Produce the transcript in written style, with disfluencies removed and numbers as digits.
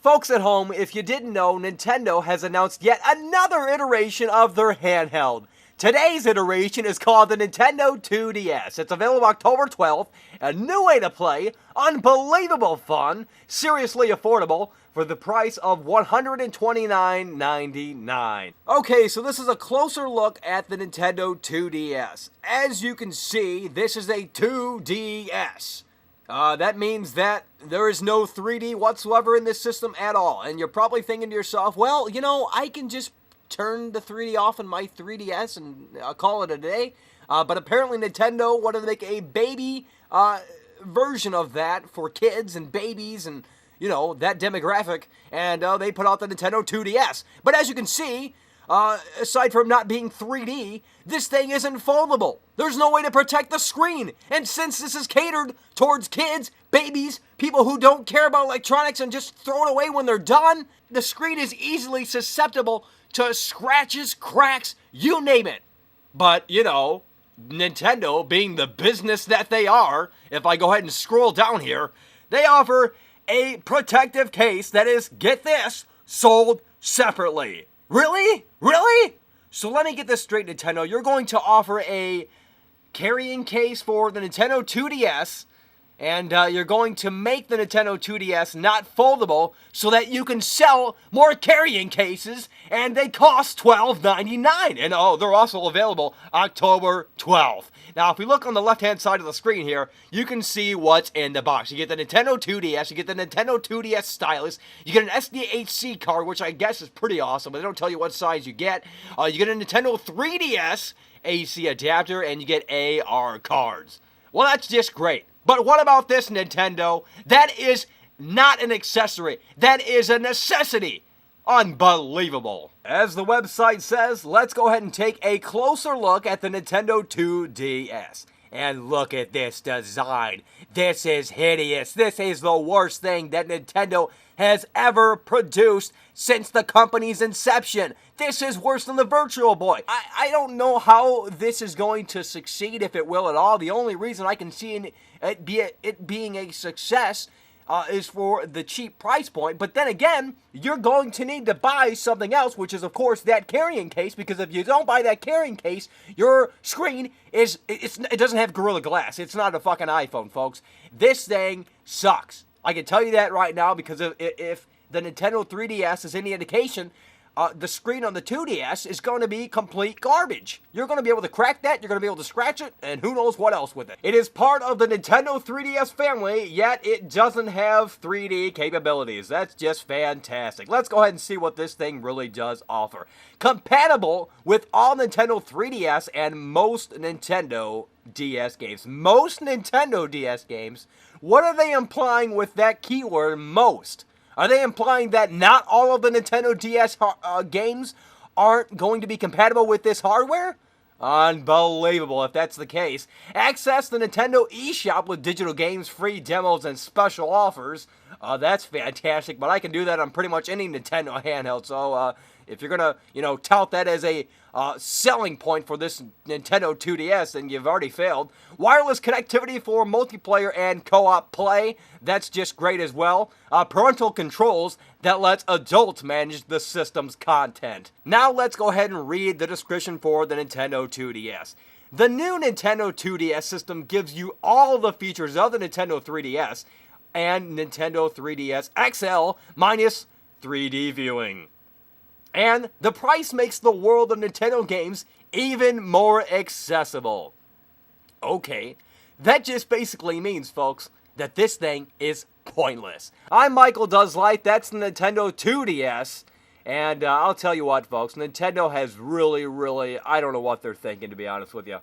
Folks at home, if you didn't know, Nintendo has announced yet another iteration of their handheld. Today's iteration is called the Nintendo 2DS. It's available October 12th, a new way to play, unbelievable fun, seriously affordable, for the price of $129.99. Okay, so this is a closer look at the Nintendo 2DS. As you can see, this is a 2DS. That means that there is no 3D whatsoever in this system at all. And you're probably thinking to yourself, well, you know, I can just turn the 3D off in my 3DS and call it a day. But apparently Nintendo wanted to make a baby version of that for kids and babies and, you know, that demographic. And they put out the Nintendo 2DS. But as you can see, aside from not being 3D, this thing isn't foldable. There's no way to protect the screen. And since this is catered towards kids, babies, people who don't care about electronics and just throw it away when they're done, the screen is easily susceptible to scratches, cracks, you name it. But, you know, Nintendo, being the business that they are, if I go ahead and scroll down here, they offer a protective case that is, get this, sold separately. Really? Really? So let me get this straight, Nintendo. You're going to offer a carrying case for the Nintendo 2DS, and you're going to make the Nintendo 2DS not foldable so that you can sell more carrying cases, and they cost $12.99. And oh, they're also available October 12th. Now, if we look on the left-hand side of the screen here, you can see what's in the box. You get the Nintendo 2DS, you get the Nintendo 2DS stylus, you get an SDHC card, which I guess is pretty awesome, but they don't tell you what size you get. You get a Nintendo 3DS AC adapter, and you get AR cards. Well, that's just great. But what about this, Nintendo? That is not an accessory. That is a necessity. Unbelievable. As the website says, let's go ahead and take a closer look at the Nintendo 2DS. And look at this design. This is hideous. This is the worst thing that Nintendo has ever produced since the company's inception. This is worse than the Virtual Boy. I don't know how this is going to succeed, if it will at all. The only reason I can see it being a success is for the cheap price point. But then again, you're going to need to buy something else, which is, of course, that carrying case, because if you don't buy that carrying case, your screen it doesn't have Gorilla Glass. It's not a fucking iPhone, folks. This thing sucks. I can tell you that right now, because if the Nintendo 3DS is any indication, the screen on the 2DS is going to be complete garbage. You're going to be able to crack that, you're going to be able to scratch it, and who knows what else with it. It is part of the Nintendo 3DS family, yet it doesn't have 3D capabilities. That's just fantastic. Let's go ahead and see what this thing really does offer. Compatible with all Nintendo 3DS and most Nintendo DS games. Most Nintendo DS games. What are they implying with that keyword, most? Are they implying that not all of the Nintendo DS games aren't going to be compatible with this hardware? Unbelievable if that's the case. Access the Nintendo eShop with digital games, free demos, and special offers. That's fantastic, but I can do that on pretty much any Nintendo handheld, so if you're gonna, you know, tout that as a selling point for this Nintendo 2DS, then you've already failed. Wireless connectivity for multiplayer and co-op play, that's just great as well. Parental controls that lets adults manage the system's content. Now let's go ahead and read the description for the Nintendo 2DS. The new Nintendo 2DS system gives you all the features of the Nintendo 3DS and Nintendo 3DS XL minus 3D viewing. And the price makes the world of Nintendo games even more accessible. Okay, that just basically means, folks, that this thing is pointless. I'm Michael Does Life, that's the Nintendo 2DS, and I'll tell you what, folks, Nintendo has really, I don't know what they're thinking, to be honest with you.